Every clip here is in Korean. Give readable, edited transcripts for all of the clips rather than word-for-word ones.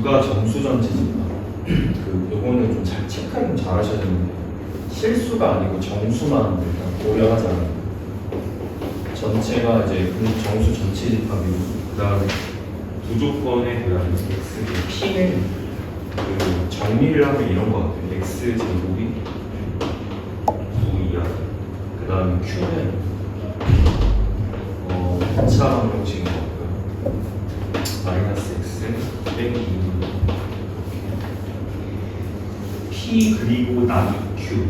U가 정수 전체 집합. 요거는 좀 잘 체크를 잘 하셔야 되는데 실수가 아니고 정수만 일단 고려하지 않아요. 전체가 이제 정수 전체 집합이고 그다음에 두 조건에 대한 x p는 그 정리를 하면 이런 거 같아요. x 제곱이 9이야. 그다음에 q는 2차 방정식인 거 같고요. 마이너스 x 빼기 2 P 그리고 나비 Q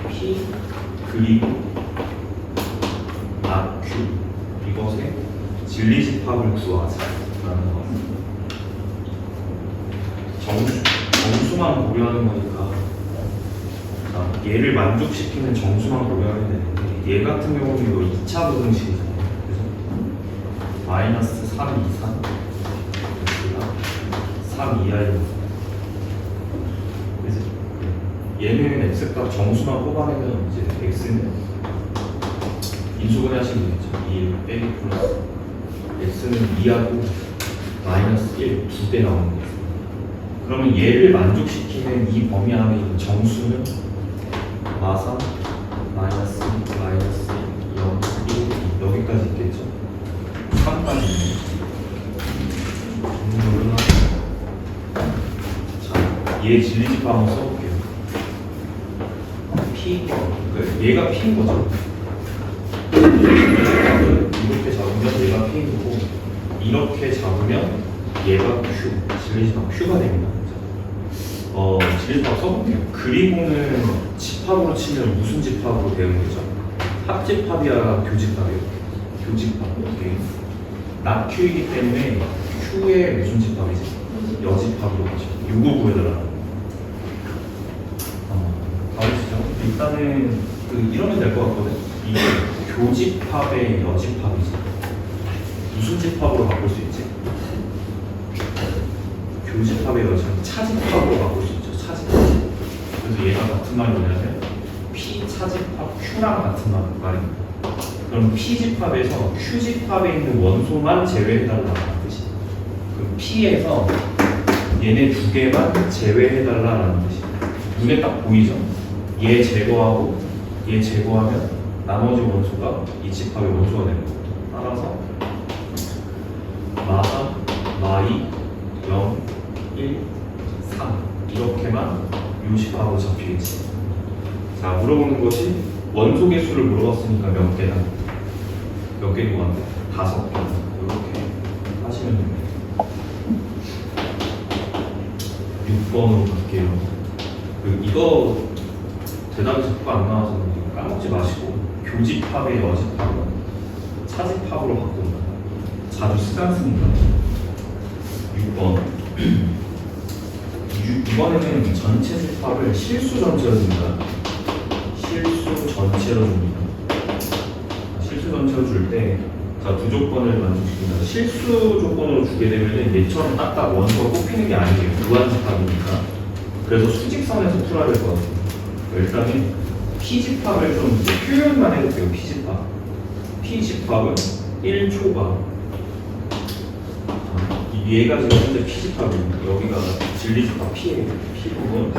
P 그리고 나 Q 이것의 진리집합을 구하자라는 거. 정수만 고려하는 거니까 자, 얘를 만족시키는 정수만 고려하면 되는데 얘 같은 경우는 이거 2차 부등식이잖아요. 그래서 마이너스 3 이상 3 이하입니다. 얘는 x값 정수만 뽑아내면 이제 x는 인수분해 하시면 되겠죠. 2 빼기 플러스 x는 2하고 마이너스 1 두 대 나오는 거예요. 그러면 얘를 만족시키는 이 범위 안에 있는 정수는 마삼 마이너스 0 1 여기까지 있겠죠. 3까지 있네요. 자, 얘 진리집합 한번 써볼게요. P, 얘가 P인 거죠. 이렇게 잡으면 얘가 P인 거고, 이렇게 잡으면 얘가 Q, 진리집합 Q가 됩니다. 진리집합 써볼게요. 그리고는 집합으로 치면 무슨 집합으로 되는 거죠? 합집합이야, 교집합이요? 교집합. 오케이. 나 Q이기 때문에 Q의 무슨 집합이지? 여집합으로 가죠. 요거 구해달라. 일단은 이러면 될 것 같거든. 이게 교집합의 여집합이지. 무슨 집합으로 바꿀 수 있지? 교집합의 여집합, 차집합으로 바꿀 수 있죠. 차집합. 그래서 얘가 같은 말이 뭐냐면 P 차집합 Q랑 같은 말입니다. 그럼 P 집합에서 Q 집합에 있는 원소만 제외해달라는 뜻이야. 그럼 P에서 얘네 두 개만 제외해달라는 뜻이야. 눈에 딱 보이죠? 얘 제거하고 얘 제거하면 나머지 원소가 이 집합의 원소가 되는 거고, 따라서 마3, 마2, 0, 1, 3 이렇게만 요 집합으로 잡히겠지. 자, 물어보는 것이 원소 개수를 물어봤으니까 몇 개다? 몇 개인 것 같아? 5개. 이렇게 하시면 됩니다. 6번으로 갈게요. 이거 대답이 자꾸 안 나와서 까먹지 마시고 교집합의 여집합은 차집합으로 바꾼다. 자주 쓰지 않습니까? 6번. 이번에는 전체 집합을 실수 전체로 줍니다. 실수 전체로 줍니다. 실수 전체로 줄 때 두 조건을 만족시킨다. 실수 조건으로 주게 되면 얘처럼 딱딱 원소가 뽑히는 게 아니에요. 무한집합이니까. 그래서 수직선에서 풀어야 될 것 같아요. 일단은 P집합을 좀 표현만 해볼게요. P집합. P집합은 1초가 얘가 지금 현재 P집합입니다. 여기가 진리집합 P예요. P 부분.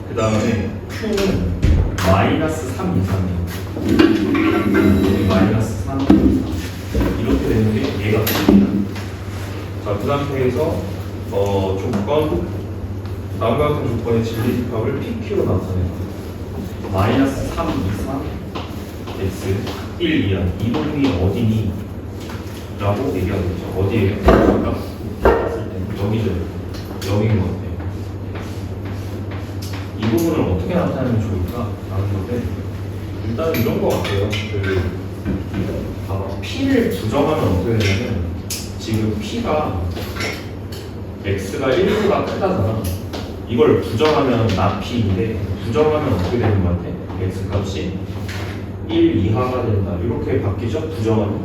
그 다음에 Q는 마이너스 3 이상이에요. 마이너스 3 이상. 이렇게 되는 게 얘가 P입니다. 자, 그 상태에서 조건 다음과 같은 조건의 진리집합을 PQ로 나타냅니다. 마이너스 3 이상 x 1 이하 이 부분이 어디니? 라고 얘기하겠죠. 어디에요? 아까 봤을 때 여기죠. 여기인 것 같아요. 이 부분을 어떻게 나타내면 좋을까? 라는 건데 일단 이런 것 같아요. P를 부정하면 어떻게 되냐면 지금 P가 x가 1보다 크다잖아. 이걸 부정하면 나 P인데 부정하면 어떻게 되는 것 같아? x값이 1 이하가 된다. 이렇게 바뀌죠? 부정하면.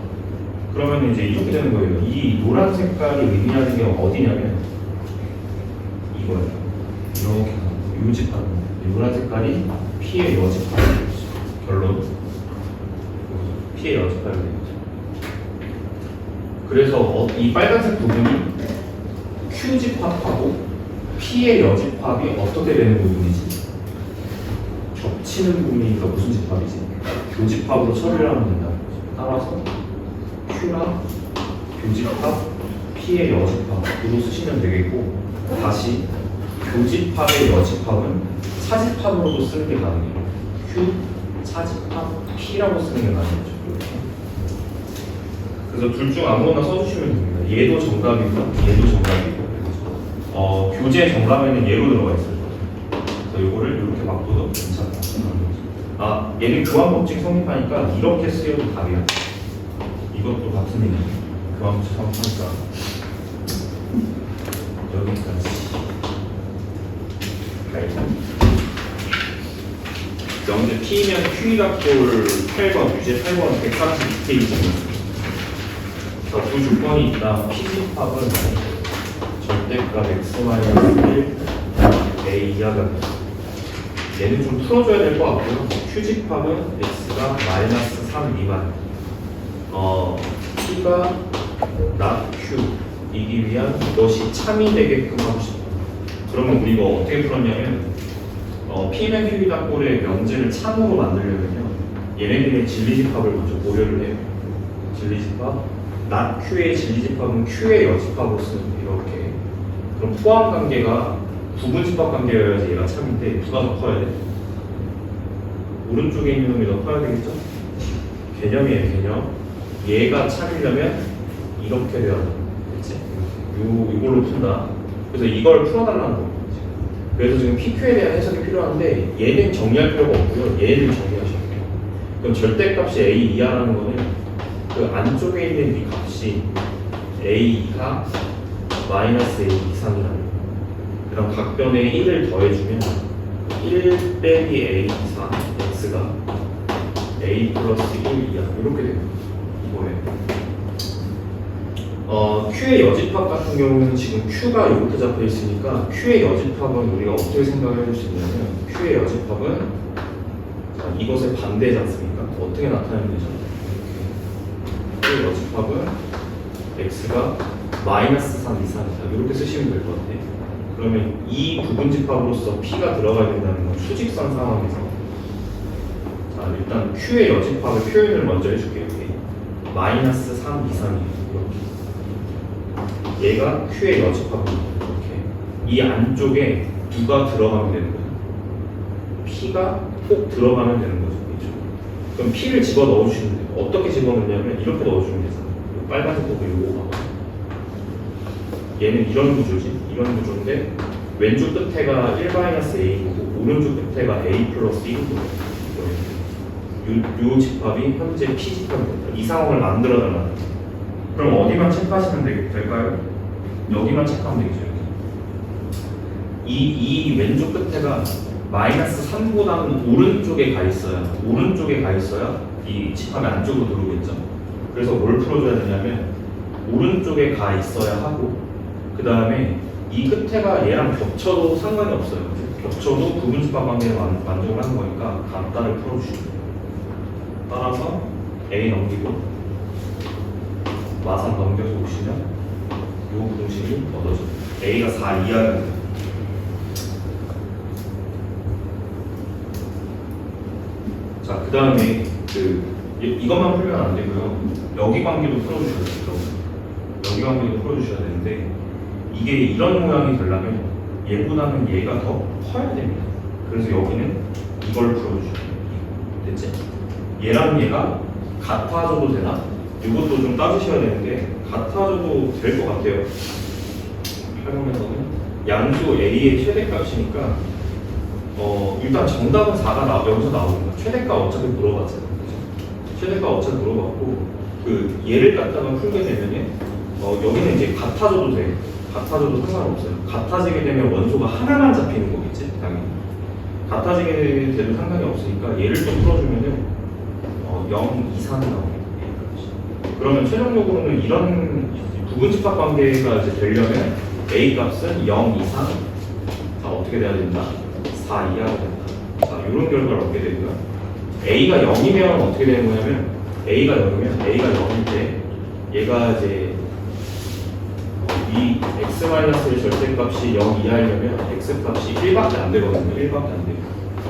그러면 이제 이렇게 되는 거예요. 이 노란 색깔이 의미하는 게 어디냐면 이거예요. 이렇게 요집합. 노란 색깔이 P의 여집합이겠죠. 결론 P의 여집합이 되겠죠. 그래서 이 빨간색 부분이 Q 집합하고 P의 여집합이 어떻게 되는 부분이지? 겹치는 부분이니까 무슨 집합이지? 교집합으로 처리를 하면 된다. 따라서 Q랑 교집합, P의 여집합으로 쓰시면 되겠고, 다시 교집합의 여집합은 차집합으로도 쓰는 게 가능해요. Q, 차집합, P라고 쓰는 게 가능하죠. 이렇게. 그래서 둘 중 아무거나 써주시면 됩니다. 얘도 정답이고, 얘도 정답이고. 교재 정답에는 얘로 들어가 있어요. 그래서 이거를 이렇게 바꿔도 괜찮다. 아, 얘는 교환법칙 성립하니까 이렇게 쓰여도 답이야. 이것도 같은 얘기야. 교환법칙 성립하니까 여기까지. 명제 P면 Q각골 8번, 유제 8번 132페이지입니다. 자, 두 조건이 있다. P집합은 절대값 x-1 a 이하가 됩니다. 얘는 좀 풀어줘야 될 것 같고요. Q집합은 x가 마이너스 3 미만. P가 not Q이기 위한 이것이 참이 되게끔 하고 싶어요. 그러면 우리가 어떻게 풀었냐면 P면 Q각골의 명제를 참으로 만들려면요, 얘네들의 진리집합을 먼저 고려를 해요. 진리집합 not Q의 진리집합은 Q의 여집합으로 쓰는 거예요. 이렇게. 그럼 포함관계가 부분집합 관계여야지 얘가 참인데 누가 더 커야 돼? 오른쪽에 있는 놈이 더 커야 되겠죠? 개념이에요, 개념. 얘가 참이려면 이렇게 돼야 돼. 그치? 이걸로 푼다. 그래서 이걸 풀어달라는 거예요. 그래서 지금 PQ에 대한 해석이 필요한데 얘는 정리할 필요가 없고요. 얘를 정리하셔야 돼요. 그럼 절대값이 A 이하라는 거는 그 안쪽에 있는 이 값이 A 이하 마이너스 A 이상이라는 거예요. 그럼 각변에 1을 더해주면 1 빼기 A 이상 X가 A 플러스 1 이하 이렇게 됩니다. 이거예요. Q의 여집합 같은 경우는 지금 Q가 이렇게 잡혀 있으니까 Q의 여집합은 우리가 어떻게 생각을 해줄 수 있냐면 Q의 여집합은 이것의 반대지 않습니까? 어떻게 나타내면 되죠? Q의 여집합은 X가 마이너스 3 이상이다. 이렇게 쓰시면 될 것 같아요. 그러면 이 부분집합으로서 P가 들어가야 된다는 건 수직선 상황에서, 자, 일단 Q의 여집합의 표현을 먼저 해줄게요. 마이너스 3 이상이에요. 이렇게. 얘가 Q의 여집합입니다. 이렇게. 이 안쪽에 누가 들어가면 되는 거예요? P가 꼭 들어가면 되는 거죠. 그렇죠? 그럼 P를 집어 넣어주시면 돼요. 어떻게 집어 넣냐면 이렇게 넣어주면 되잖아요. 빨간색 부분 요거 봐봐. 얘는 이런 구조지. 이런 구조인데 왼쪽 끝에가 1-A고 오른쪽 끝에가 A 플러스 1이고 요 집합이 현재 P 집합입니다. 이 상황을 만들어달라는 거예요. 그럼 어디만 체크하시면 될까요? 여기만 체크하면 되겠죠. 이 왼쪽 끝에가 마이너스 3보다는 오른쪽에 가 있어야 이 집합의 안쪽으로 들어오겠죠. 그래서 뭘 풀어줘야 되냐면 오른쪽에 가 있어야 하고, 그 다음에 이 끝에가 얘랑 겹쳐도 상관이 없어요. 겹쳐도 부분집합 관계를 만족을 하는 거니까 간단을 풀어주시면 돼요. 따라서 A 넘기고 마산 넘겨서 오시면 이 공식이 얻어져요. A가 4 이하가 돼요. 자, 그 다음에 이것만 풀면 안 되고요. 여기 관계도 풀어주셔야 돼요. 여기 관계도 풀어주셔야 되는데 이게 이런 모양이 되려면 얘보다는 얘가 더 커야 됩니다. 그래서 여기는 이걸 풀어주셔야 돼요. 됐지? 얘랑 얘가 같아져도 되나? 이것도 좀 따지셔야 되는데 같아져도 될 것 같아요. 활용해서는 양수 A의 최대값이니까 일단 정답은 4가 여기서 나옵니다. 최대값 어차피 물어봤잖아요. 그죠? 최대값 어차피 물어봤고 그 얘를 갖다가 풀게 되면은 여기는 이제 같아져도 돼. 같아져도 상관없어요. 같아지게 되면 원소가 하나만 잡히는 거겠지, 당연히. 같아지게 돼도 상관이 없으니까 얘를 좀 풀어주면은 0 이상이 나옵니다. 그러면 최종적으로는 이런 부분집합 관계가 이제 되려면 A 값은 0 이상, 자, 어떻게 돼야 된다? 4 이하가 된다. 자, 이런 결과를 얻게 되고요. A가 0이면 어떻게 되는 거냐면 A가 0이면 A가 0일 때 얘가 이제 이 x-의 절대값이 0 이하이려면 x값이 1밖에 안 되거든요. 1밖에 안 돼요.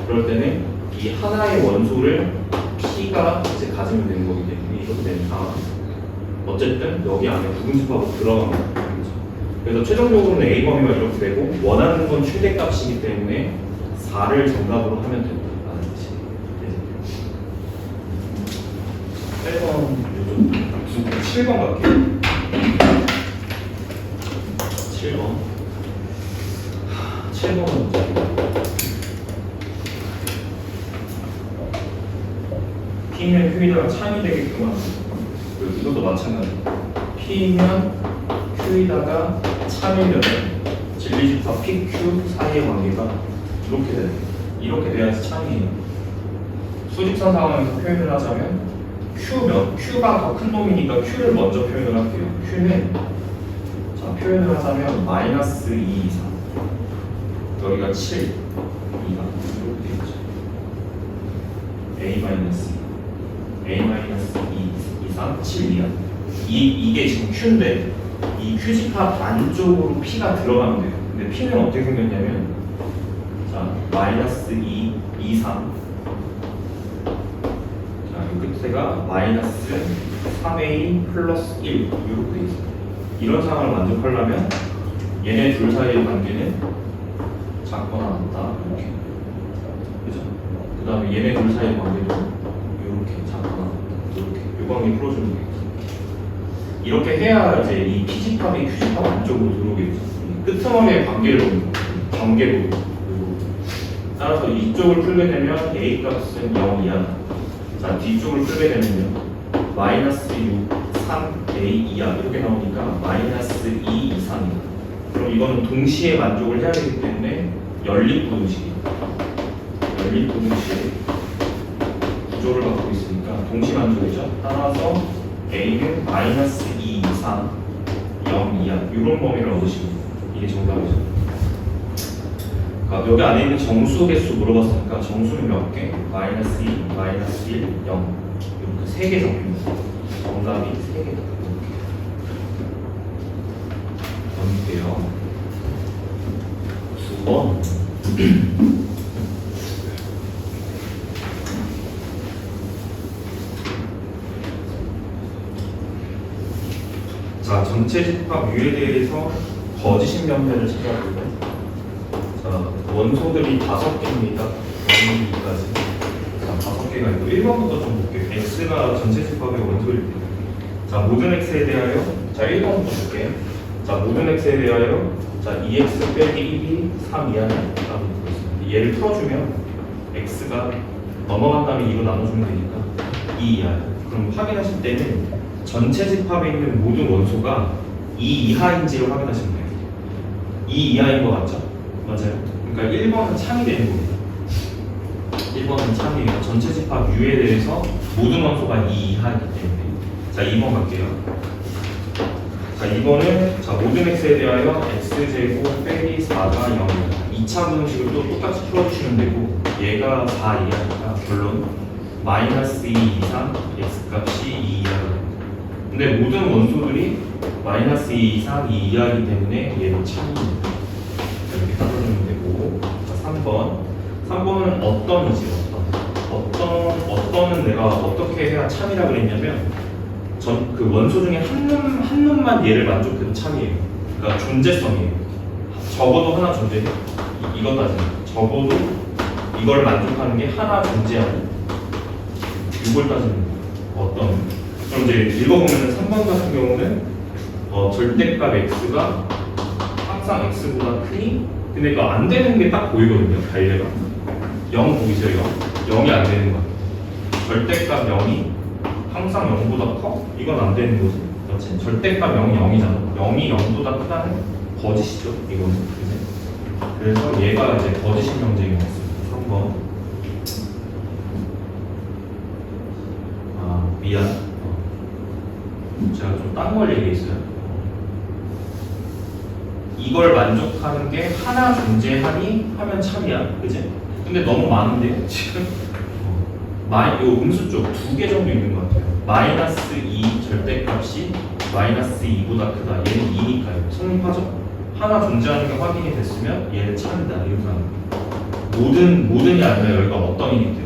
그럴 때는 이 하나의 원소를 p가 이제 가지면 되는 거기 때문에 이렇게 되는 상황. 어쨌든 여기 안에 부분집합으로 들어가면 되는 거죠. 그래서 최종적으로는 a 범위가 이렇게 되고 원하는 건 최대값이기 때문에 4를 정답으로 하면 된다는 뜻이에요. 8번 요즘 7번 갈게요. 7번은 P면 Q이다가 참이 되겠구만. 이것도 마찬가지. P면 Q이다가 참이면 진리집합 PQ 사이의 관계가 이렇게 돼요. 이렇게 돼야지 참이에요. 수직선 상황에서 표현을 하자면 Q가 더 큰 놈이니까 Q를 먼저 표현을 할게요. Q는 표현을 하자면 마이너스 2 이상 여기가 7 2가 이렇게 되겠죠. A 마이너스 2 이상 7 이하 이게 지금 Q인데 이 Q집합 안쪽으로 P가 들어가면 돼요. 근데 P는 어떻게 생겼냐면 자 마이너스 2 이상 자 이 끝에가 마이너스 3A 플러스 1 이렇게 돼 있어요. 이런 상황을 만족하려면 얘네 둘 사이의 관계는 작거나 같다 이렇게 그죠? 그 다음에 얘네 둘 사이의 관계도 이렇게 작거나 이렇게 이 관계 풀어주는 거겠죠. 이렇게 해야 이제 이 P집합이 Q집합 안쪽으로 들어오겠죠. 끄트머리의 관계로 경계로 따라서 이쪽을 풀게 되면 A 값은 0 이하 자 뒤쪽을 풀게 되면요 마이너스 6 3A 이하 이렇게 나오니까 마이너스 2 이상이다. 그럼 이거는 동시에 만족을 해야 되기 때문에 연립부등식이에요. 연립부등식의 구조를 갖고 있으니까 동시 만족이죠. 따라서 A는 마이너스 2 이상 0 이하 이런 범위를 얻으시면 이게 정답이죠. 그러니까 여기 안에 있는 정수 개수 물어봤으니까 정수는 몇 개? 마이너스 2, 마이너스 1, 0 이렇게 3개 적힙니다. 정답이 3개다. 넘길게요. 9번. 자, 전체 집합 U에 대해서 거짓인 변태를 찾아볼게요. 자, 원소들이 5개입니다. 1까지. 5개가 있고 1번부터 좀 볼게요. X가 전체 집합의 원소일 때 자 모든 X에 대하여 자 1번부터 볼게요. 자 모든 X에 대하여 자 2X 빼기 1이 3 이하는 답이 있습니다. 얘를 풀어주면 X가 넘어간 다음에 2로 나눠주면 되니까 2 이하예요. 그럼 확인하실 때는 전체 집합에 있는 모든 원소가 2 이하인지를 확인하시면 돼요. 2 이하인 거 맞죠? 맞아요. 그러니까 1번은 참이 되는 겁니다. 1번은 참이에요. 전체 집합 U에 대해서 모든 원소가 2 이하이기 때문에 자 2번 갈게요. 자 2번은 자 모든 X에 대하여 X제곱 빼기 4가 0이다. 2차 분식을 또 똑같이 풀어주시면 되고 얘가 4 이하니까 결론 마이너스 2 이상 X값이 2 이하가 됩니다. 근데 모든 원소들이 마이너스 2 이상 2 이하이기 때문에 얘는 참입니다. 이렇게 풀어주면 되고 자 3번은 어떤이지 어떤은 내가 어떻게 해야 참이라 그랬냐면 그 원소 중에 한 놈만 얘를 만족해도 참이에요. 그러니까 존재성이에요. 적어도 하나 존재해. 이것 따지면 적어도 이걸 만족하는 게 하나 존재하는 이걸 따지는 어떤 그럼 이제 읽어보면 3번 같은 경우는 절대값 x가 항상 x보다 크니 근데 이거 안 되는 게 딱 보이거든요. 갈래가 0 보이세요? 0이 안 되는 거 절대값 0이 항상 0보다 커? 이건 안 되는 거지. 그렇지. 절대값 0이 0이잖아. 0이 0보다 크다는 거짓이죠. 이거는. 그래서 얘가 이제 거짓인 경쟁이 왔습니다. 3번. 아, 미안. 제가 좀 딴 걸 얘기했어요. 이걸 만족하는 게 하나 존재하니 하면 참이야. 그지? 근데 너무 많은데요, 지금? 요 음수 쪽 2개 정도 있는 것 같아요. 마이너스 2 절대값이 마이너스 2보다 크다. 얘는 2니까요. 성립하죠? 하나 존재하는 게 확인이 됐으면 얘는 참이다 이렇게 하는 거예요. 모든이 아니라 여기가 어떤이기 때문에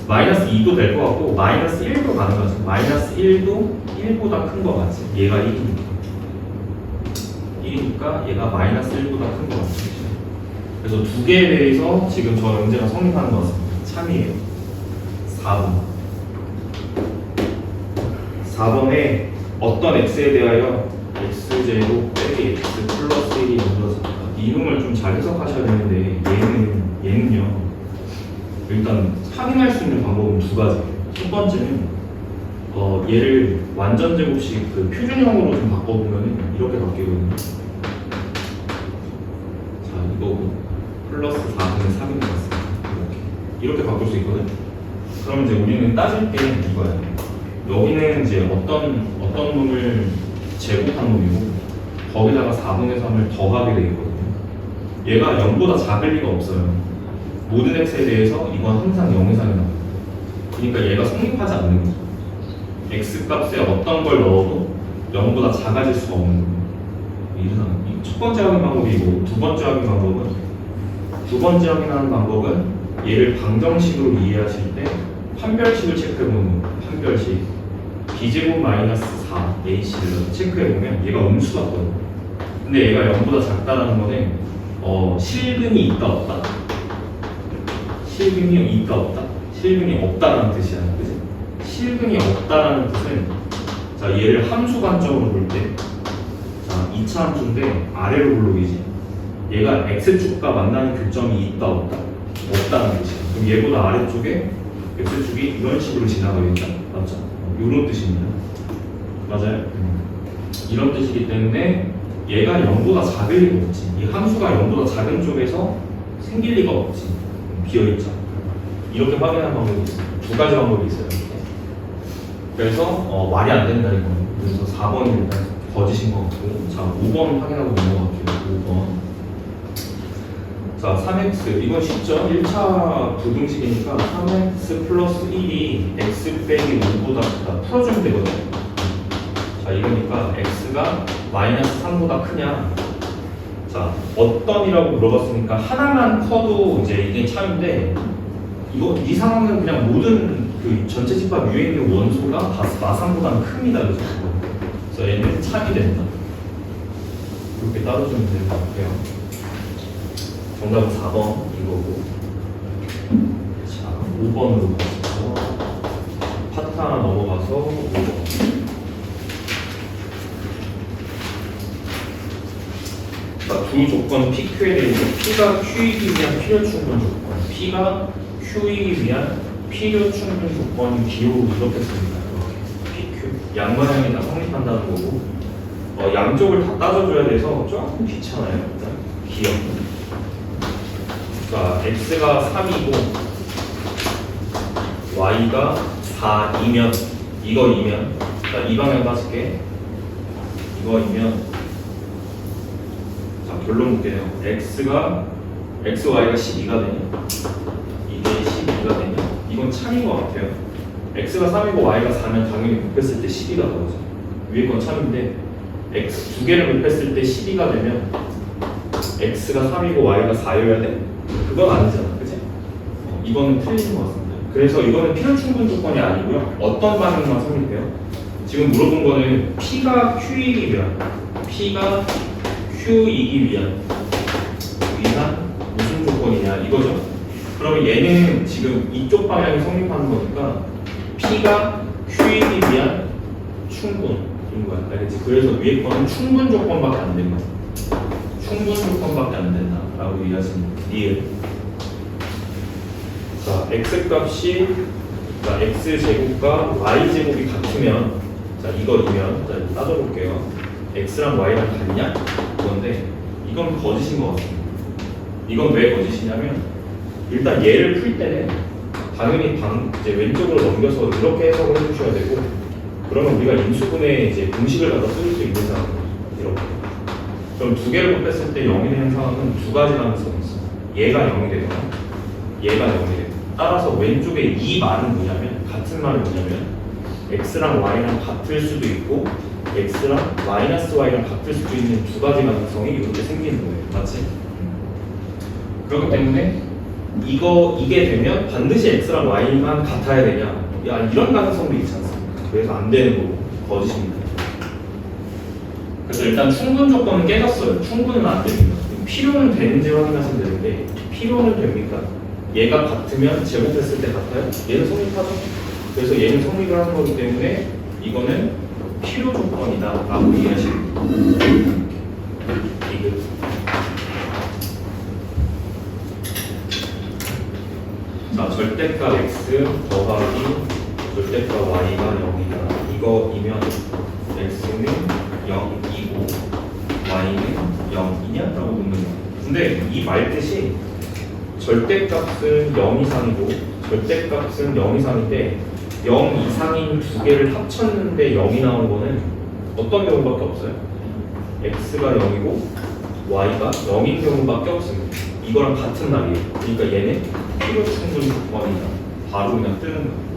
마이너스 2도 될 것 같고 마이너스 1도 가능하죠. 마이너스 1도 1보다 큰 거 같지? 얘가 1이니까 얘가 마이너스 1보다 큰 거 같지? 그래서 두 개에 대해서 지금 저 문제가 성립하는 것 같습니다. 참이에요. 4번에 어떤 x에 대하여 x제곱 빼기 x 플러스 1이 만들어집니다. 이 놈을 좀 잘 해석하셔야 되는데 얘는요 일단 확인할 수 있는 방법은 두 가지예요. 첫 번째는 얘를 완전 제곱식 그 표준형으로 좀 바꿔보면 이렇게 바뀌거든요. 자 이거 플러스 4분의 3인 것 같습니다. 이렇게 바꿀 수 있거든. 그럼 이제 우리는 따질 게 이거야. 여기는 이제 어떤 놈을 제곱한 놈이고 거기다가 4분의 3을 더하게 되어 있거든요. 얘가 0보다 작을 리가 없어요. 모든 x에 대해서 이건 항상 0 이상이 나와요. 그러니까 얘가 성립하지 않는 거죠. x 값에 어떤 걸 넣어도 0보다 작아질 수가 없는 거예요. 첫 번째 확인 방법이고 두 번째 확인하는 방법은 얘를 방정식으로 이해하실 때 판별식을 체크해보는 거예요. 판별식 b제곱 마이너스 4 ac를 체크해보면 얘가 음수 같거든요. 근데 얘가 0보다 작다라는 거는 실근이 있다 없다? 실근이 있다 없다? 실근이 없다라는 뜻이야. 그치? 실근이 없다라는 뜻은 자 얘를 함수 관점으로 볼 때 자 2차 함수인데 아래로 블록이지 얘가 x축과 만나는 교점이 있다 없다? 없다는 뜻이야. 그럼 얘보다 아래쪽에 x축이 이런 식으로 지나가겠다. 맞죠? 이런 뜻입니다. 맞아요? 이런 뜻이기 때문에 얘가 0보다 작을 리가 없지. 이 함수가 0보다 작은 쪽에서 생길 리가 없지. 비어있죠. 이렇게 확인하는 방법이 있어요. 두 가지 방법이 있어요. 그래서 말이 안 된다 이거예요. 그래서 4번이 일단 거짓인 것 같고 자 5번 확인하고 넘어갈게요. 5번 자 3x 이건 쉽죠? 1차 부등식이니까 3x 플러스 1이 x 빼기 5보다 크다 풀어주면 되거든요. 자 이거니까 x가 마이너스 3보다 크냐 자 어떤이라고 물어봤으니까 하나만 커도 이제 이게 참인데 이 상황은 그냥 모든 그 전체 집합 위에 있는 원소가 다 마상보다는 큽니다. 그래서 얘는 참이 된다. 이렇게 따라주면 될 것 같아요. 정답은 4번 이거고 자 5번으로 가서 파트 하나 넘어가서 5번 두 조건 PQ에 대해서 P가 Q이기 위한 필요 충분 조건 P가 Q이기 위한 필요 충분 조건이 기호로 이렇게 씁니다. PQ 양방향이 다 성립한다는 거고 양쪽을 다 따져줘야 돼서 조금 귀찮아요. 일단 기억 자 x가 3이고 y가 4이면 이거이면 자 이 방향 따질게 이거이면 자 결론 볼게요. xy가 12가 되냐 이게 12가 되냐 이건 참인 것 같아요. x가 3이고 y가 4면 당연히 곱했을 때 12가 나오죠. 위에 건 참인데 x 두 개를 곱했을 때 12가 되면 x가 3이고 y가 4여야 돼? 그건 아니잖아, 그치? 이거는 틀린 것 같습니다. 그래서 이거는 필요 충분 조건이 아니고요. 어떤 반응만 성립해요? 지금 물어본 거는 P가 Q이기 위한 무슨 조건이냐 이거죠. 그러면 얘는 지금 이쪽 방향이 성립하는 거니까 P가 Q이기 위한 충분인 거야. 알겠지? 그래서 위에 거는 충분 조건밖에 안 된다. 충분 조건밖에 안 된다라고 이해하시면 돼요. 자, x 값이 자, x 제곱과 y 제곱이 같으면 자 이거이면 자 따져볼게요. x랑 y랑 같냐? 그건데 이건 거짓인 것 같습니다. 이건 왜 거짓이냐면 일단 얘를 풀 때는 당연히 이제 왼쪽으로 넘겨서 이렇게 해석을 해주셔야 되고 그러면 우리가 인수분해 이제 공식을 갖다 쓸 수 있는 상황이에요. 이렇게. 그럼 두 개를 곱했을 때 0이 되는 상황은 두 가지 가능성이 있어요. 얘가 0이 되거나 얘가 0이 되고 따라서 왼쪽에 이 말은 뭐냐면 같은 말은 뭐냐면 x랑 y랑 같을 수도 있고 x랑 마이너스 y랑 같을 수도 있는 두 가지 가능성이 이렇게 생기는 거예요. 맞지? 그렇기 때문에 이게 되면 반드시 x랑 y만 같아야 되냐? 야, 이런 가능성도 있지 않습니까? 그래서 안 되는 거고 거짓입니다. 그래서 일단 충분 조건은 깨졌어요. 충분은 안 됩니다. 필요는 되는지 확인하시면 되는데 필요는 됩니까? 얘가 같으면 제곱했을 때 같아요? 얘는 성립하죠? 그래서 얘는 성립을 하는 거기 때문에 이거는 필요 조건이다 라고 이해하시면 돼요. 자, 절대값 x 더하기 절대값 y가 0이다. 이거이면 x는 0이고 y는 0이냐? 라고 묻는 거예요. 근데 이 말뜻이 절대값은 0 이상이고 절대값은 0 이상인데 0 이상인 두 개를 합쳤는데 0이 나온 거는 어떤 경우밖에 없어요? x가 0이고 y가 0인 경우밖에 없습니다. 이거랑 같은 말이에요. 그러니까 얘는 필요 충분 조건이다. 바로 그냥 뜨는 거예요.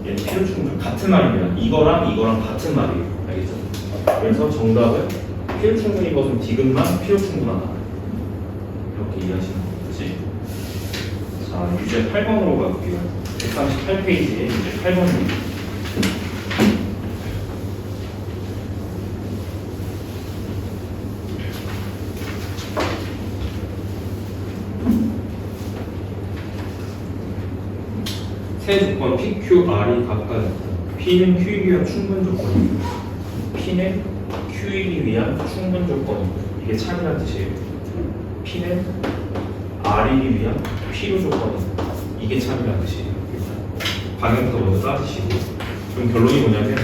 얘는 필요 충분 같은 말입니다. 이거랑 같은 말이에요. 알겠죠? 그래서 정답은 필요 충분인 것은 디귿만 필요 충분하다. 이렇게 이해하시면 되지. 자, 유제 8번으로 가볼게요. 138페이지에 이제 8번입니다. 세 조건 PQR이 각각 P는 Q이기 위한 충분 조건이고 P는 Q이기 위한 충분 조건이고 이게 참이란 뜻이에요. P는 R이기 위한 필요 조건이고 이게 참이란 뜻이에요. 방향부터 먼저 따지시고 그럼 결론이 뭐냐면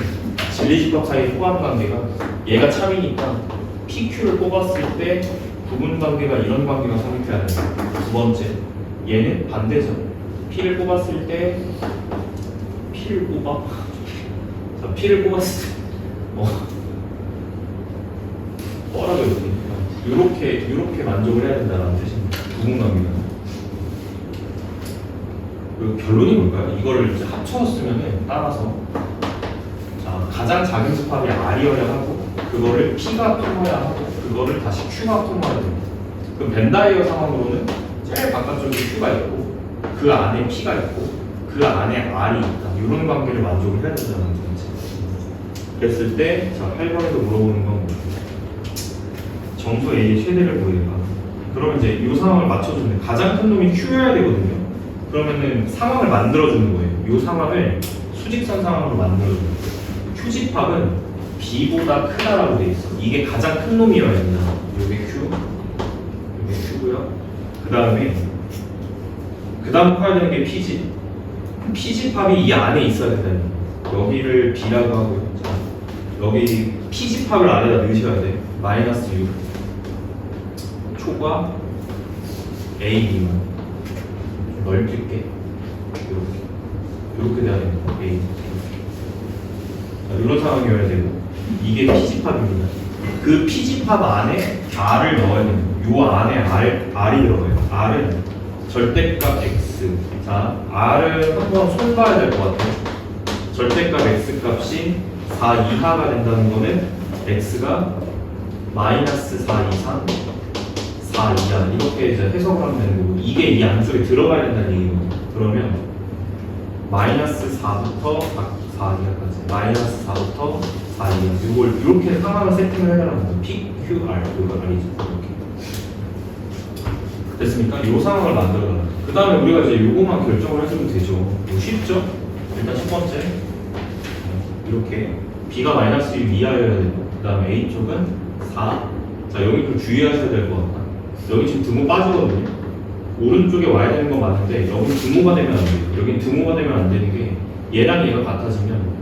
진리집합 사이 호환 관계가 얘가 참이니까 PQ를 뽑았을 때 부분 관계가 이런 관계가 성립해야 된다. 두 번째 얘는 반대죠. P를 뽑았을 때 P를 뽑아 자, P를 뽑았을 때 뭐라고 해야 되지? 이렇게 만족을 해야 된다는 뜻입니다. 부분 관계가 그 결론이 뭘까요? 이거를 이제 합쳐서 쓰면은 따라서 자, 가장 작은 집합이 R이어야 하고 그거를 P가 품어야 하고 그거를 다시 Q가 품어야 됩니다. 그럼 벤다이어 상황으로는 제일 바깥쪽에 Q가 있고 그 안에 P가 있고 그 안에 R이 있다. 이런 관계를 만족을 해야 된다는 거지. 그랬을 때 자, 8번에서 물어보는 건 뭐예요? 정수 A의 최대를 구해라. 그러면 이제 이 상황을 맞춰주는 가장 큰 놈이 Q여야 되거든요. 그러면은 상황을 만들어주는 거예요. 이 상황을 수직선 상황으로 만들어주는 거예요. Q집합은 B보다 크다라고 돼 있어. 이게 가장 큰 놈이어야 된다. 요게 Q, 요게 Q고요. 그 다음 커야 되는 게 P집. P집합이 이 안에 있어야 된다는 거예요. 여기를 B라고 하고요. 자, 여기 P집합을 안에다 넣으셔야 돼. 마이너스 6 초과 A, B만 넓힐게. 이렇게 돼야 됩니다. A. 자, 이런 상황이어야 되고 이게 P집합입니다. 그 P집합 안에 R을 넣어야 됩니다. 요 안에 R이 들어가요. R은 절대값 X. 자, R을 한번 손봐야 될 것 같아요. 절대값 X 값이 4 이하가 된다는 거는 X가 마이너스 4 이상 4 이하 이렇게 이제 해석을 하면 되는 거고 이게 이 안쪽에 들어가야 된다는 얘기거든요. 그러면 마이너스 4부터 4 이하까지 마이너스 4부터 4 이하 이걸 이렇게 상황을 세팅을 해달라는 거예요. PQR 이거 아니죠. 이렇게 됐습니까? 이 상황을 만들어달라. 그 다음에 우리가 이제 요거만 결정을 해주면 되죠. 뭐 쉽죠? 일단 첫 번째 이렇게 B가 마이너스 6 이하여야 되고 그 다음에 A쪽은 4. 자, 여기 좀 주의하셔야 될 것 같다. 여기 지금 등호 빠지거든요. 오른쪽에 와야 되는 건 맞는데 여기는 등호가 되면 안 돼요. 여기는 등호가 되면 안 되는 게 얘랑 얘가 같아지면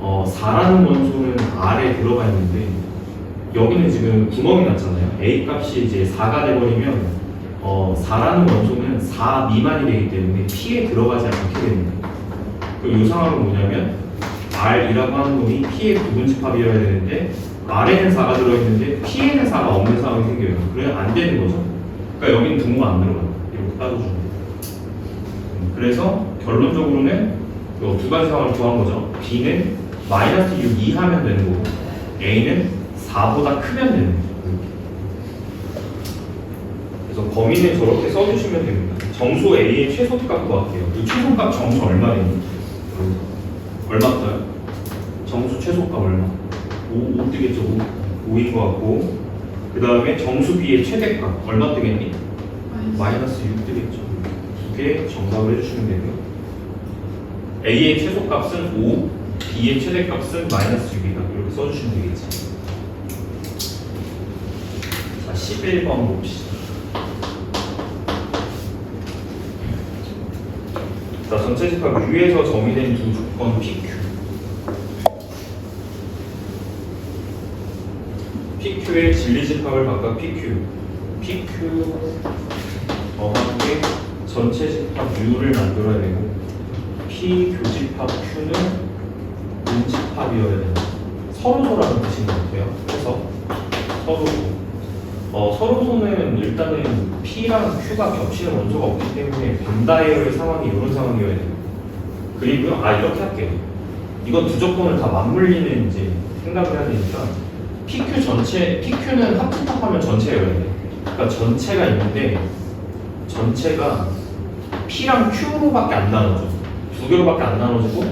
4라는 원소는 R에 들어가 있는데 여기는 지금 구멍이 났잖아요. A 값이 이제 4가 돼버리면 4라는 원소는 4 미만이 되기 때문에 P에 들어가지 않게 됩니다. 그럼 이 상황은 뭐냐면 R이라고 하는 놈이 P의 부분집합이어야 되는데 R에는 4가 들어있는데 P에는 4가 없는 상황이 생겨요. 그러면 안 되는 거죠. 그러니까 여기는 등호가 안 들어가요. 이렇게 따져주면 돼요. 그래서 결론적으로는 두 가지 상황을 구한 거죠. B는 마이너스 6 이하면 되는 거고 a는 4보다 크면 되는 거죠. 그래서 범위는 저렇게 써주시면 됩니다. 정수 a의 최소값 구할게요. 이 최소값 정수 얼마 되니? 얼마 써요? 정수 최소값 얼마? 5 뜨겠죠? 5인 것 같고 그 다음에 정수 b의 최대값 얼마 뜨겠니? 마이너스 6 뜨겠죠. 두 개 정답을 해주시면 되고요. a의 최소값은 5, b의 최대값은 마이너스 6이다. 이렇게 써주시면 되겠지. 자, 11번 봅시다. 자, 전체 집합 U에서 정의된 두 조건 PQ. PQ의 진리 집합을 각각 PQ 정확하게 전체 집합 U를 만들어야 되고 P 교집합 Q는 음집합이어야 된다. 서로소라는 뜻인 것 같아요. 그래서 서로소는 일단은 P랑 Q가 겹치는 원소가 없기 때문에 반다이어의 상황이 이런 상황이어야 돼요. 그리고요, 이렇게 할게요. 이건 두 조건을 다 맞물리는 이제 생각을 해야 되니까 PQ는 합집합하면 전체여야 돼. 그러니까 전체가 있는데 전체가 P랑 Q로밖에 안 나눠져. 두 개로밖에 안 나눠지고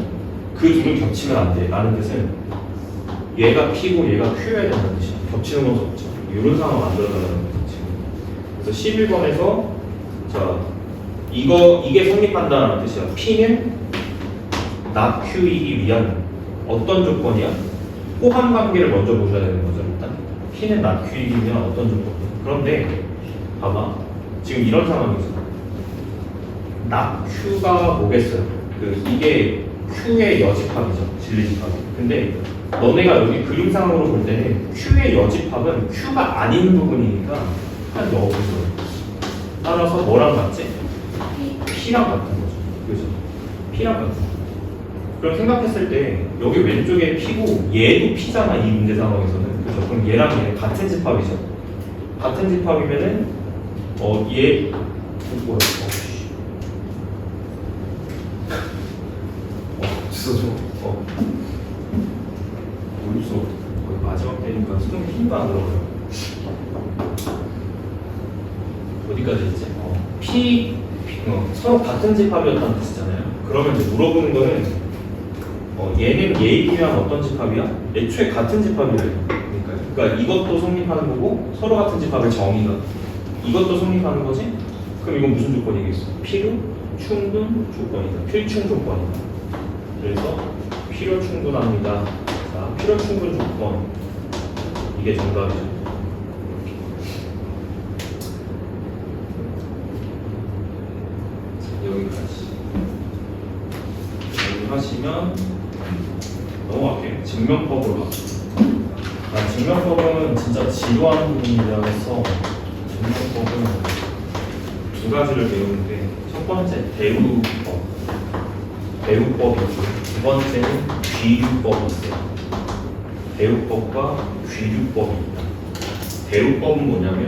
그 둘은 겹치면 안 돼. 라는 뜻은 얘가 P고 얘가 Q여야 된다는 뜻이야. 겹치는 원소 없죠. 이런 상황을 만들어달라는 거지. 그래서 11번에서 자 이게 성립한다는 뜻이야. P는 not Q이기 위한 어떤 조건이야? 호환 관계를 먼저 보셔야 되는 거죠. 일단 P는 not Q이기 위한 어떤 조건이야? 그런데 봐봐. 지금 이런 상황이죠. not Q가 뭐겠어요? 이게 Q의 여집합이죠. 진리집합이. 근데 너네가 여기 그림상으로 볼 때는 Q의 여집합은 Q가 아닌 부분이니까 한 여기서 따라서 뭐랑 같지? P랑 같은 거죠. 그죠? P랑 같은 거. 그럼 생각했을 때 여기 왼쪽에 P고 얘도 P잖아. 이 문제 상황에서는. 그죠? 그럼 얘랑 얘 같은 집합이죠. 같은 집합이면은 얘 뭐야? 어딨어? 거의 마지막 때니까 수능 힘도 안 들어가요. 어디까지 했지? 서로 같은 집합이었다는 뜻이잖아요. 그러면 이제 물어보는 거는 얘는 얘에 비하면 어떤 집합이야? 애초에 같은 집합이래요. 그러니까 이것도 성립하는 거고 서로 같은 집합의 정의가 이것도 성립하는 거지? 그럼 이건 무슨 조건이겠어? 필요 충분 조건이다. 필충 조건이다. 그래서 필요 충분합니다. 자, 필요 충분 조건 이게 정답이죠. 자, 여기까지 여기 하시면 넘어갈게요. 증명법으로 가. 증명법은 진짜 지루한 부분이라 해서 증명법은 두 가지를 배우는데 첫 번째 배우법이 있고 두 번째는 귀류법이 있어요. 배우법과 귀류법이 있다. 배우법은 뭐냐면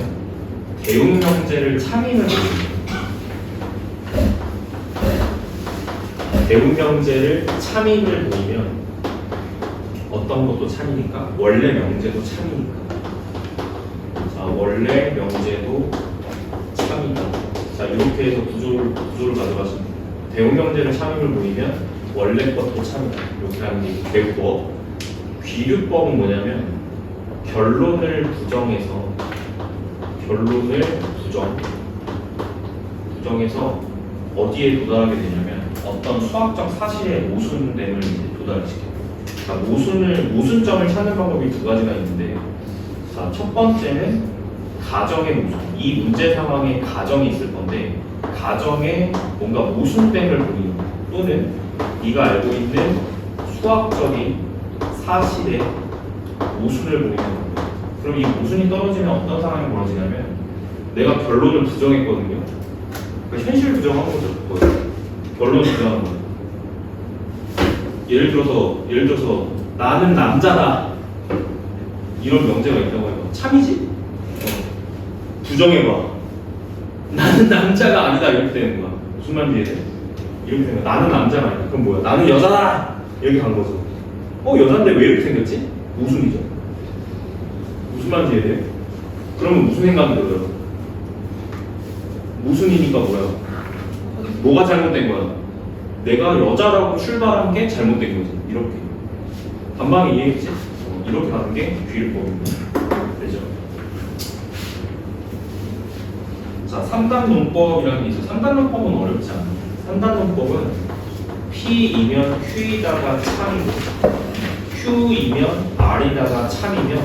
대운명제를 참인을 보여줍니다. 대운명제를 참인을 보이면 어떤 것도 참이니까 원래 명제도 참이니까 자 원래 명제도 참이다. 자 이렇게 해서 구조를 가져가시면 대운명제를 참임을 보이면 원래 것도 참이다. 이렇게 하는 게 배우법. 귀류법은 뭐냐면 결론을 부정해서 어디에 도달하게 되냐면 어떤 수학적 사실의 모순됨을 도달시켜요. 그러니까 모순점을 찾는 방법이 두 가지가 있는데 자, 첫 번째는 가정의 모순. 이 문제 상황에 가정이 있을 건데 가정에 뭔가 모순됨을 보이는 또는 네가 알고 있는 수학적인 사실에 모순을 보이는 겁니다. 그럼 이 모순이 떨어지면 어떤 상황이 벌어지냐면 내가 결론을 부정했거든요. 그러니까 현실 부정한 거죠. 결론을 부정한 거죠. 예를 들어서 나는 남자다 이런 명제가 있다고 해요. 참이지? 부정해봐. 나는 남자가 아니다 이렇게 되는 거야. 무슨 말인지 이해돼? 이렇게 되는 거야. 나는 남자가 아니다. 그럼 뭐야? 나는 여자다 이렇게 간 거죠. 여잔데 왜 이렇게 생겼지? 모순이죠. 무슨 말인지 이해돼요? 그러면 무슨 생각이 들어요? 모순이니까 뭐야? 뭐가 잘못된 거야? 내가 여자라고 출발한 게 잘못된 거지. 이렇게. 반방이 이해했지? 이렇게 가는 게 귀일법입니다. 되죠? 자, 3단 논법이라는 게 있어. 3단 논법은 어렵지 않아요. 3단 논법은 P이면 Q이다가 참이고 Q이면 R이다가 참이면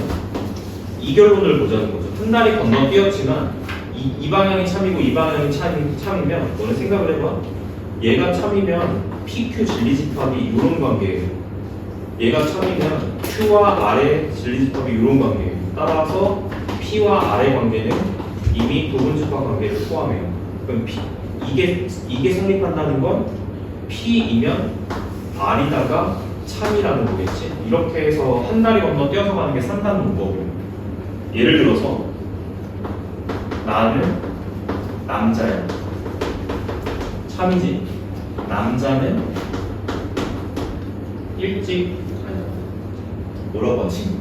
이 결론을 보자는 거죠. 한 달이 건너뛰었지만 이 방향이 참이고 이 방향이 참이면 너네 생각을 해봐. 얘가 참이면 PQ 진리집합이 이런 관계예요. 얘가 참이면 Q와 R의 진리집합이 이런 관계예요. 따라서 P와 R의 관계는 이미 부분집합 관계를 포함해요. 그럼 이게 성립한다는 건 P이면 R이다가 참이라는 거겠지. 이렇게 해서 한 달이 건너 뛰어서 가는 게 3단 논법이에요. 예를 들어서 나는 남자야. 참이지. 남자는 일찍 뭐라고 하지?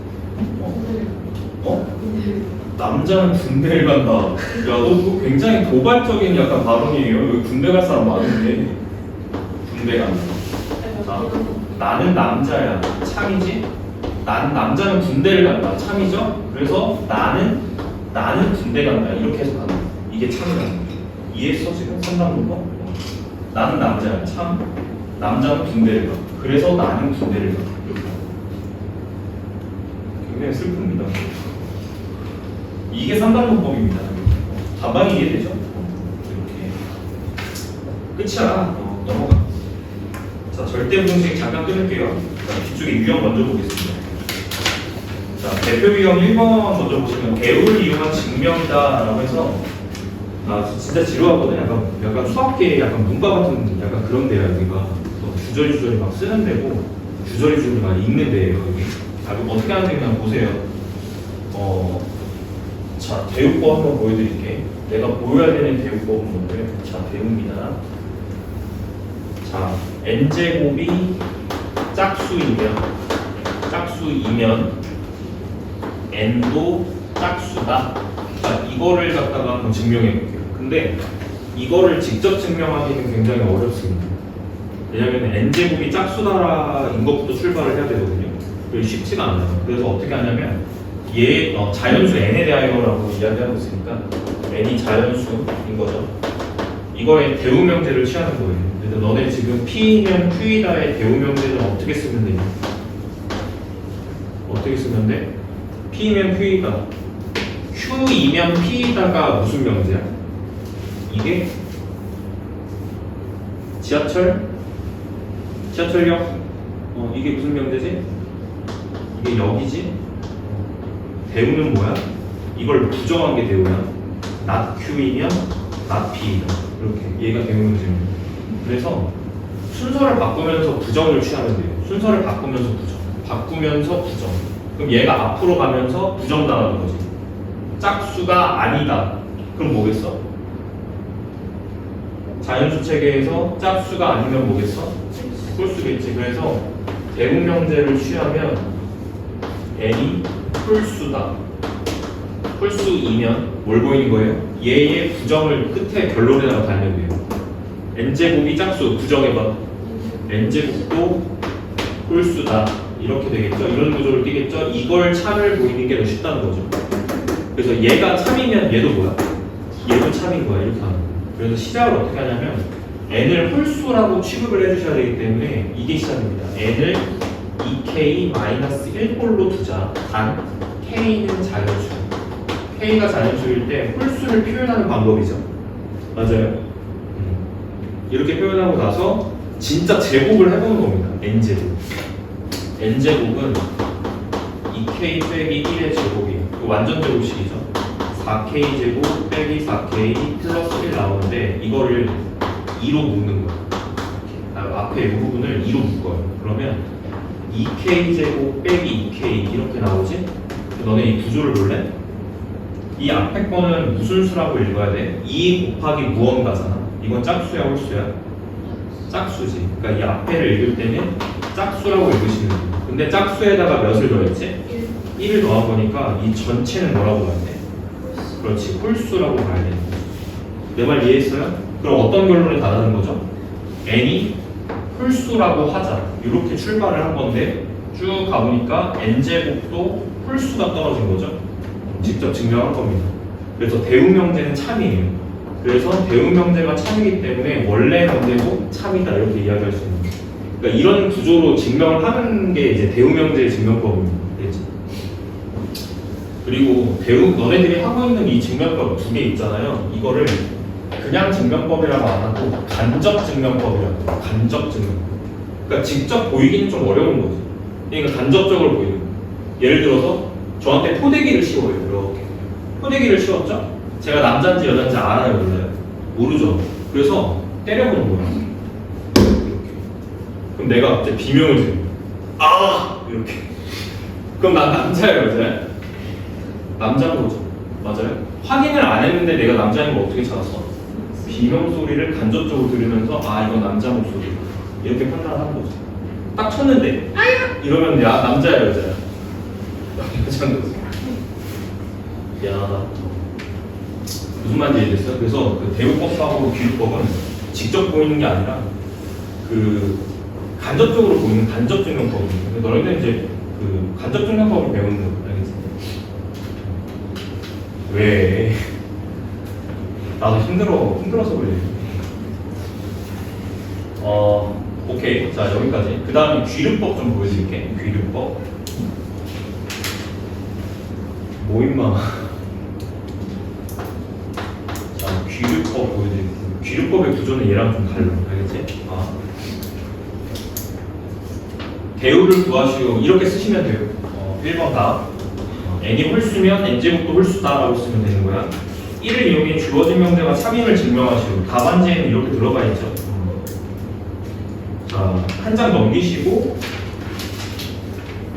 남자는 군대를 간다. 야, 너 그거 굉장히 도발적인 약간 발언이에요. 여기 군대 갈 사람 많은데 군대 간다. 자, 나는 남자야. 참이지? 남자는 군대를 간다. 참이죠? 그래서 나는 군대 간다. 이렇게 해서 가는 거야. 이게 참이라는 거야. 이해했어 지금? 3단 문법? 나는 남자야. 참. 남자는 군대를 가. 그래서 나는 군대를 가. 이렇게. 굉장히 슬픕니다. 이게 3단 문법입니다. 반방이 이해되죠? 이렇게. 끝이야. 넘어가. 자, 절대 분식 잠깐 끊을게요. 자, 뒤쪽에 유형 먼저 보겠습니다. 자, 대표 유형 1번 먼저 보시면 배우를 이용한 증명이다 라고 해서 진짜 지루하거든. 약간 수학계 약간 문과 같은 약간 그런 데야. 여기가 주저리 막 쓰는 데고 주저리 막 읽는 데예요. 여기. 자, 그럼 어떻게 하는지 그냥 보세요. 자, 대우법 한번 보여드릴게. 내가 보여야 되는 대우법은 뭔데요? 자, 대우입니다. 자, n제곱이 짝수이면 n도 짝수다. 자, 이거를 갖다가 한번 증명해 볼게요. 근데 이거를 직접 증명하기는 굉장히 어렵습니다. 왜냐면 n제곱이 짝수다인 것부터 출발을 해야 되거든요. 그게 쉽지가 않아요. 그래서 어떻게 하냐면 자연수 n에 대하여라고 이야기하고 있으니까 n이 자연수인 거죠. 이거에 대우명제를 취하는 거예요. 그래서 너네 지금 P면 Q이다의 대우명제는 어떻게 쓰면 되냐? 어떻게 쓰면 돼? P면 Q이다. Q이면 P이다가 무슨 명제야? 이게 지하철역? 이게 무슨 명제지? 이게 역이지? 대우는 뭐야? 이걸 부정한 게 대우야. not Q이면 not P이다. 이렇게 얘가 대우명제입니다. 그래서 순서를 바꾸면서 부정을 취하면 돼요. 순서를 바꾸면서 부정. 그럼 얘가 앞으로 가면서 부정당하는 거지. 짝수가 아니다. 그럼 뭐겠어? 자연수 체계에서 짝수가 아니면 뭐겠어? 홀수겠지. 그래서 대우명제를 취하면 n이 홀수다. 홀수이면 뭘 보이는 거예요? 얘의 부정을 끝에 결론에다가 달면 돼요. n제곱이 짝수 부정해봐. n제곱도 홀수다. 이렇게 되겠죠. 이런 구조를 띄겠죠. 이걸 참을 보이는 게 더 쉽다는 거죠. 그래서 얘가 참이면 얘도 뭐야? 얘도 참인 거야. 이렇게 하는 거야. 그래서 시작을 어떻게 하냐면 n을 홀수라고 취급을 해주셔야 되기 때문에 이게 시작입니다. n을 2k-1홀로 두자. 단 k는 자연수. k가 자연수일 때 홀수를 표현하는 방법이죠. 맞아요. 이렇게 표현하고 나서 진짜 제곱을 해보는 겁니다. n제곱. n제곱은 2k 빼기 1의 제곱이에요. 완전 제곱식이죠. 4k 제곱 빼기 4k 플러스 1 나오는데 이거를 2로 묶는 거예요. 앞에 이 부분을 2로 묶어요. 그러면 2k 제곱 빼기 2k 이렇게 나오지? 너네 이 구조를 볼래? 이 앞에 거는 무슨 수라고 읽어야 돼? 2 곱하기 무언가잖아. 이건 짝수야 홀수야? 짝수지. 그러니까 이 앞에를 읽을 때는 짝수라고 읽으시면 돼요. 근데 짝수에다가 몇을 더했지? 1을 더한 거니까 이 전체는 뭐라고 봐야 돼? 그렇지, 홀수라고 봐야 돼. 내 말 이해했어요? 그럼 어떤 결론이 나타나는 거죠? n이 홀수라고 하자. 이렇게 출발을 한 건데 쭉 가보니까 n제곱도 홀수가 떨어진 거죠. 직접 증명한 겁니다. 그래서 대우명제는 참이에요. 그래서 대우명제가 참이기 때문에 원래 명제도 참이다 이렇게 이야기할 수 있는 거예요. 그러니까 이런 구조로 증명을 하는 게 이제 대우명제의 증명법입니다. 그리고 너네들이 하고 있는 이 증명법 두 개 있잖아요. 이거를 그냥 증명법이라고 안 하고 간접 증명법이라고 해요. 간접 증명법. 그러니까 직접 보이기는 좀 어려운 거지. 그러니까 간접적으로 보이는 거예요. 예를 들어서 저한테 포대기를 씌워요. 이렇게 포대기를 씌웠죠? 제가 남자인지 여자인지 알아요, 몰라요? 모르죠. 그래서 때려보는 거예요. 이렇게. 그럼 내가 갑자기 비명을 지르고 이렇게. 그럼 난 남자예요, 여자예요? 남자인 거죠. 맞아요? 확인을 안 했는데 내가 남자인 걸 어떻게 찾았어? 비명 소리를 간접적으로 들으면서 이건 남자 목소리 이렇게 판단하는 거죠. 딱 쳤는데 이러면 남자야 여자야? 여자인 거지. 야, 무슨 말인지 이해됐어요? 그래서 그 대우법하고 귀유법은 직접 보이는 게 아니라 그 간접적으로 보이는 간접 증명법입니다. 너희들 이제 그 간접 증명법을 배우는 거 알겠지? 왜? 나도 힘들어서 그래. 오케이. 자, 여기까지. 그 다음에 귀류법 좀 보여드릴게. 귀류법. 뭐 임마. 자, 귀류법 보여드릴게. 귀류법의 구조는 얘랑 좀 달라. 알겠지? 대우를 구하시오. 이렇게 쓰시면 돼요. 1번 다. n이 홀수면 n제곱도 홀수다라고 쓰면 되는 거야. 1을 이용해 주어진 명제와 참임을 증명하시오. 답안지에는 이렇게 들어가 있죠. 자, 한 장 넘기시고,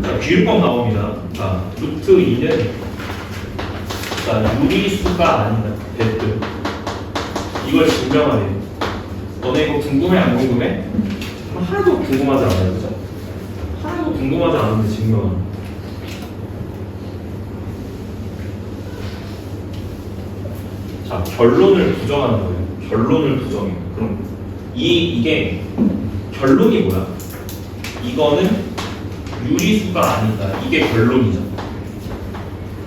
자, 귀유법 나옵니다. 자, 루트 2는 자, 유리수가 아니다. 베트. 이걸 증명하래요. 너네 이거 궁금해 안 궁금해? 하나도 궁금하지 않아요, 그죠? 하나도 궁금하지 않은데 증명하는. 자, 결론을 부정하는 거예요. 결론을 부정해요. 그럼 이게 결론이 뭐야? 이거는 유리수가 아니다. 이게 결론이죠.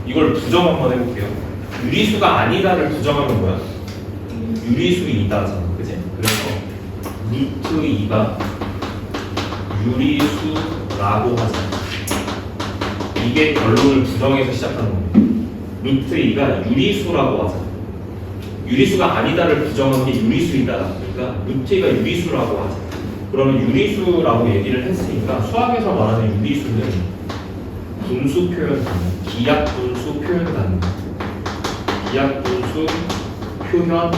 이걸 부정 한번 해볼게요. 유리수가 아니다를 부정하면 뭐야? 유리수이다잖아. 그치? 그래서 루트 2가 유리수라고 하자. 이게 결론을 부정해서 시작하는 거예요. 루트 2가 유리수라고 하자. 유리수가 아니다를 부정한 게 유리수이다. 그러니까 루트 2가 유리수라고 하자. 그러면 유리수라고 얘기를 했으니까 수학에서 말하는 유리수는 분수 표현 단위, 기하 분수 표현 단위, 기하 분수 표현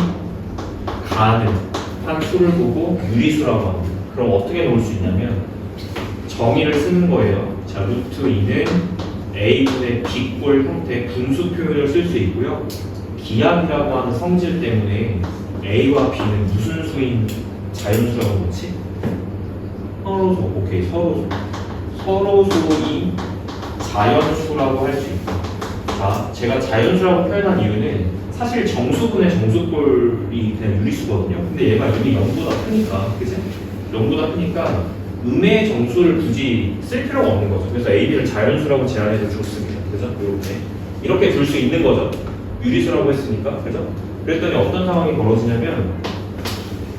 가능한 수를 보고 유리수라고 합니다. 그럼 어떻게 놓을 수 있냐면 정의를 쓰는 거예요. 자, 루트 2는 a분의 b꼴 형태 분수 표현을 쓸 수 있고요. 기압이라고 하는 성질 때문에 a와 b는 무슨 수인 자연수라고 놓지? 서로소. 오케이, 서로소. 서로소인 자연수라고 할 수 있다. 자, 제가 자연수라고 표현한 이유는 사실 정수분의 정수꼴이 그냥 유리수거든요. 근데 얘가 이미 0보다 크니까, 그치? 0보다 크니까 음의 정수를 굳이 쓸 필요가 없는 거죠. 그래서 A, B를 자연수라고 제안해서 줬습니다. 그죠? 이렇게 둘 수 있는 거죠. 유리수라고 했으니까. 그죠? 그랬더니 어떤 상황이 벌어지냐면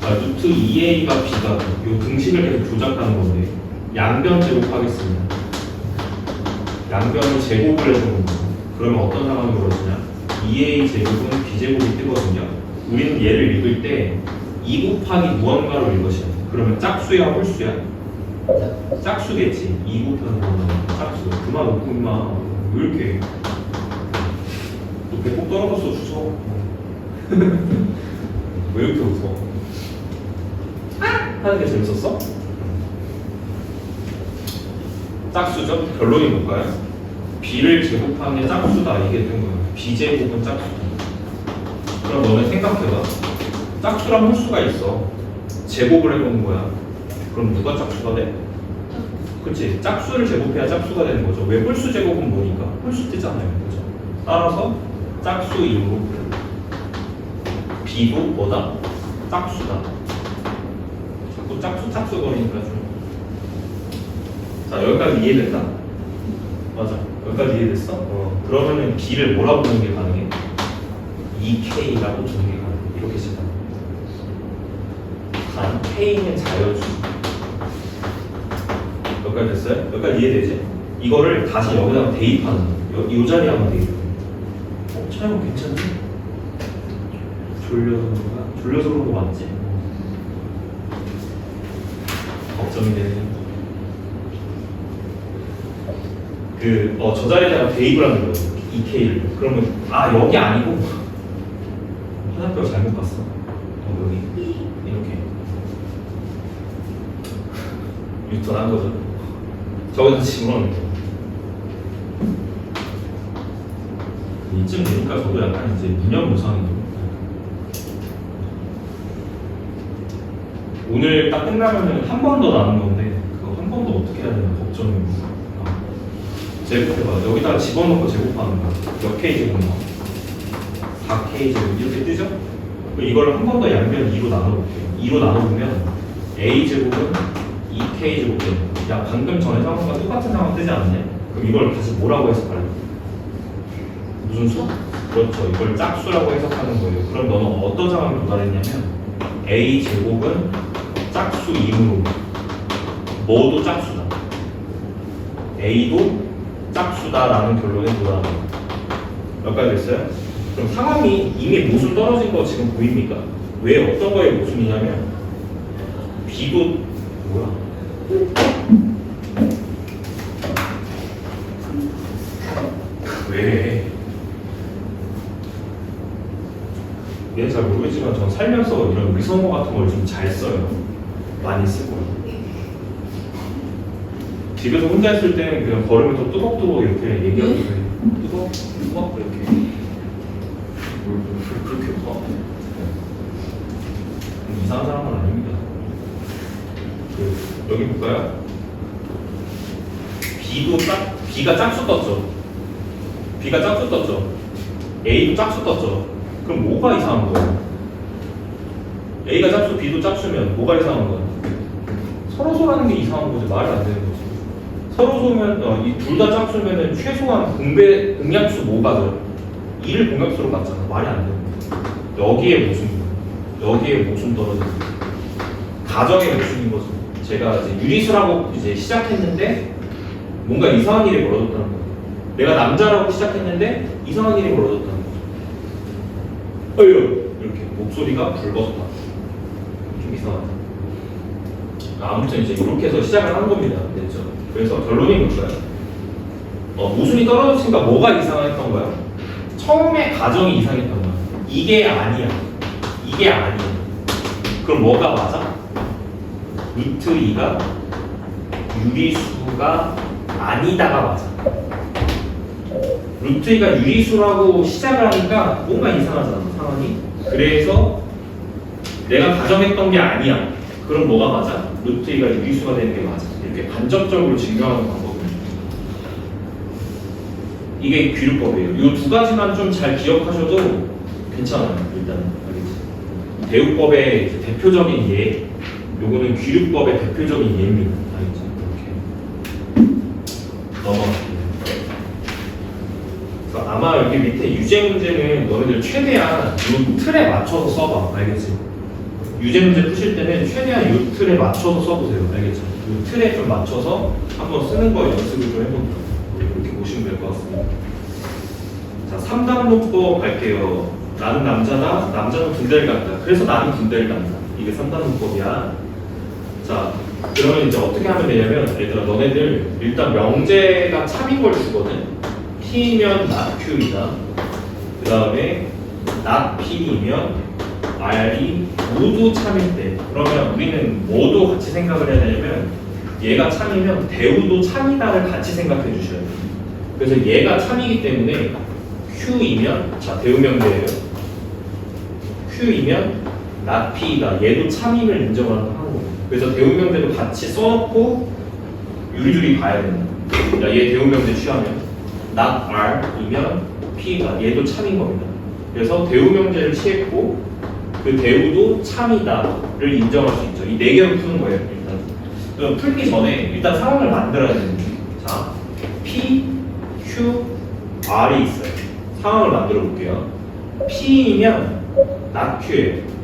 루트 2A가 B가 이 등식을 계속 조작하는 건데 양변 제곱하겠습니다. 양변을 제곱을 해주는 겁니다. 그러면 어떤 상황이 벌어지냐? 2A 제곱은 B 제곱이 뜨거든요. 우리는 얘를 읽을 때 2 곱하기 무언가로 읽으셔야 돼요. 그러면 짝수야 홀수야? 짝수겠지. 2 곱하기 무언가 짝수. 그만 웃고 임마. 왜 이렇게 너 배꼽 떨어졌어 주소. 왜 이렇게 웃어? 하는 게 재밌었어? 짝수죠? 결론이 뭘까요? B를 제곱한 게 짝수다. 이게 된 거예요. B 제곱은 짝수다. 그럼 너네 생각해봐. 짝수랑 홀수가 있어. 제곱을 해보는 거야. 그럼 누가 짝수가 돼? 그치? 짝수를 제곱해야 짝수가 되는 거죠. 왜 홀수 제곱은 뭐니까? 홀수 뜨잖아요. 그죠? 따라서 짝수 이후 B도 뭐다? 짝수다. 자꾸 짝수 거리니까 좀. 자, 여기까지 이해됐다? 맞아. 여기까지 이해됐어? 그러면은 B를 뭐라고 부르는 게 가능해? 2K라고 주는 게 가능해. 이렇게 시작하는 단 K는 자연수. 여기까지 됐어요? 여기까지 이해되지? 이거를 다시 여기다가 대입하는 거야. 이 자리에 하면 대입. 촬영 괜찮지? 졸려서 그런가? 졸려서 그런 거 맞지? 걱정이 되네. 저 자리에다가 대입을 하는 거예요. 2K를. 그러면, 여기 아니고, 화살표가 잘못 갔어. 여기. 이렇게. 유턴한 거죠. 저기다 집어넣는 거. 이쯤 되니까 저도 약간 이제 무념무상이에요. 오늘 딱 끝나면은 한 번 더 나는 건데 그거 한 번 더 어떻게 해야 되나 걱정입니다. 제곱해봐. 여기다가 집어넣고 제곱하는 거야. 몇 K 제곱 나와? 4K 제곱 이렇게 뜨죠? 이걸 한 번 더 양변 2로 나눠볼게요. 2로 나눠보면 A 제곱은 2K 제곱 되는 거야. 야, 방금 전에 상황과 똑같은 상황 뜨지 않냐? 그럼 이걸 다시 뭐라고 해석할래? 무슨 수? 그렇죠. 이걸 짝수라고 해석하는 거예요. 그럼 너는 어떤 상황에 도달했냐면 A 제곱은 짝수 이므로 뭐도 짝수다. A도 짝수다라는 결론에 도달하는 거예요. 여기까지 됐어요? 그럼 상황이 이미 모순 떨어진 거 지금 보입니까? 왜 어떤 거에 모순이냐면 B도 뭐야? 왜? 얘는 잘 모르겠지만 전 살면서 이런 의성어 같은 걸 좀 잘 써요. 많이 쓰고. 집에서 혼자 있을 때는 그냥 걸으면서 뚜벅뚜벅 이렇게 얘기하고 있어요. 뚜벅뚜벅 이렇게. 그렇게 이상한 사람은 아닙니다. 여기 볼까요? B가 짝수 떴죠. B가 짝수 떴죠. A도 짝수 떴죠. 그럼 뭐가 이상한 거예요? A가 짝수, B도 짝수면 뭐가 이상한 거예요? 서로소라는 게 이상한 거지. 말이 안 되는 거지. 서로소면 이 둘 다 짝수면은 최소한 공약수 뭐가죠? 2를 공약수로 갔잖아. 말이 안 되는 거야. 여기에 모순 떨어지는 거야. 가정의 모순인 거죠. 제가 이제 유리수라고 이제 시작했는데 뭔가 이상한 일이 벌어졌다는 거예요. 내가 남자라고 시작했는데 이상한 일이 벌어졌다는 거예요. 이렇게 목소리가 붉었다. 좀 이상하다. 아무튼 이제 이렇게 해서 시작을 하는 겁니다. 됐죠? 그래서 결론이 뭘까요? 모순이 떨어졌으니까 뭐가 이상했던 거야? 처음에 가정이 이상했던 거야. 이게 아니야. 그럼 뭐가 맞아? 루트 2가 유리수가 아니다가 맞아. 루트 2가 유리수라고 시작을 하니까 뭔가 이상하잖아, 상황이. 그래서 내가 가정했던 게 아니야. 그럼 뭐가 맞아? 루트 2가 유리수가 되는 게 맞아. 이렇게 간접적으로 증명하는 방법입니다. 이게 귀류법이에요. 이 두 가지만 좀 잘 기억하셔도 괜찮아요. 일단 알겠지? 대우법의 대표적인 예, 요거는 귀류법의 대표적인 예입니다. 알겠지? 이렇게 넘어갈게요. 아마 여기 밑에 유제 문제는 너희들 최대한 이 틀에 맞춰서 써봐. 알겠지? 유제 문제 푸실 때는 최대한 이 틀에 맞춰서 써보세요. 알겠죠? 이 틀에 좀 맞춰서 한번 쓰는 거 연습을 좀 해볼게요. 이렇게 보시면 될 것 같습니다. 자, 3단 문법 갈게요. 나는 남자다. 남자는 군대를 간다. 그래서 나는 군대를 간다. 이게 3단 문법이야. 자, 그러면 이제 어떻게 하면 되냐면 얘들아 너네들 일단 명제가 참인 걸 주거든. P면 not Q이다. 그 다음에 not P이면 R이 모두 참일 때 그러면 우리는 뭐도 같이 생각을 해야 되냐면 얘가 참이면 대우도 참이다를 같이 생각해 주셔야 돼요. 그래서 얘가 참이기 때문에 Q이면 자 대우명제예요. Q이면 not P이다. 얘도 참임을 인정하는 거예요. 그래서 대우명제도 같이 써놓고 유리유리 봐야 된다. 야, 얘 대우명제 취하면 not R이면 P가 얘도 참인 겁니다. 그래서 대우명제를 취했고 그 대우도 참이다를 인정할 수 있죠. 이 네 개로 푸는 거예요. 일단 그럼 풀기 전에 일단 상황을 만들어야 되는 거예요. 자, P, Q, R이 있어요. 상황을 만들어 볼게요. P이면 not Q예요.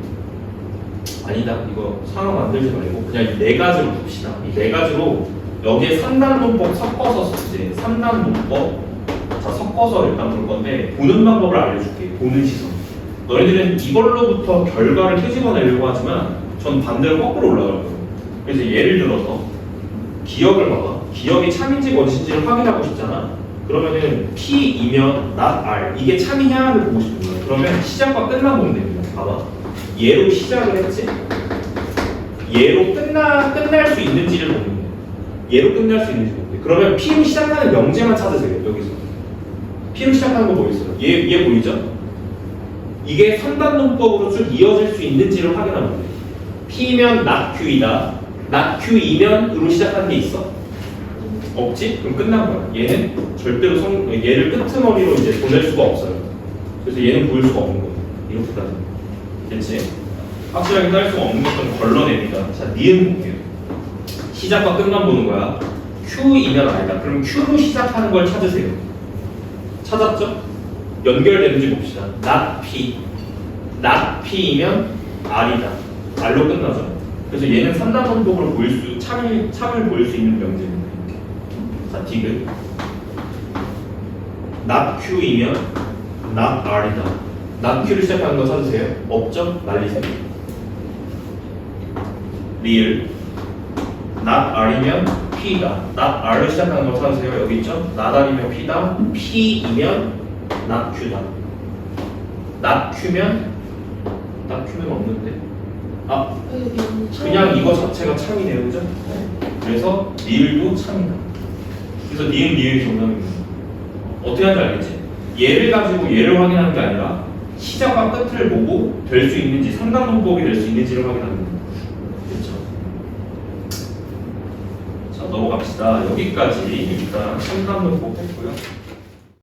아니다. 이거 상황 만들지 말고 그냥 이 네 가지로 봅시다. 이 네 가지로 여기에 3단 문법 섞어서 이제 3단 문법 자 섞어서 일단 볼 건데 보는 방법을 알려줄게. 보는 시선. 너희들은 이걸로부터 결과를 끄집어내려고 하지만 전 반대로 거꾸로 올라갈 거예요. 그래서 예를 들어서 기억을 봐봐. 기억이 참인지 거짓인지를 확인하고 싶잖아. 그러면은 P이면 not R 이게 참이냐를 보고 싶은 거야. 그러면 시작과 끝만 보면 됩니다. 봐봐. 얘로 시작을 했지? 얘로 끝날 수 있는지를 보는 거예요. 얘로 끝날 수 있는지 보는 거예요. 그러면 P로 시작하는 명제만 찾으세요. 여기서 P로 시작하는 거 뭐 있어요? 얘 보이죠? 이게 3단 문법으로 쭉 이어질 수 있는지를 확인하면 돼요. P면 not Q이다. not Q이면 으로 시작하는 게 있어? 없지? 그럼 끝난 거야. 얘는 절대로 얘를 끄트머리로 이제 보낼 수가 없어요. 그래서 얘는 보일 수가 없는 거예요. 이렇게 따지면. 됐지? 확실하게 딸 수가 없는 것좀 걸러냅니다. 자, 니은 볼게요. 시작과 끝만 보는 거야. Q이면 아니다. 그럼 Q로 시작하는 걸 찾으세요. 찾았죠? 연결되는지 봅시다. not P. not P이면 R이다. R로 끝나죠. 그래서 얘는 3단 문법으로 보일 수, 참을 보일 수 있는 명제입니다. 자, 디귿. not Q이면 not R이다. not Q를 시작하는 거 찾으세요. 없죠? 날리세요. 리을. not R이면 P다. not R로 시작하는 거 찾으세요. 여기 있죠? not R이면 P다. P이면 not Q다. not Q면 없는데. 아, 그냥 이거 자체가 참이네요, 그죠? 그래서 리을도 참이다. 그래서 니은 리을이 정답입니다. 어떻게 하는지 알겠지? 얘를 가지고 얘를 확인하는 게 아니라 시작과 끝을 보고 될 수 있는지 3단 문법이 될 수 있는지를 확인하는 겁니다. 그렇죠? 자, 넘어갑시다. 여기까지 일단 3단 문법 했고요.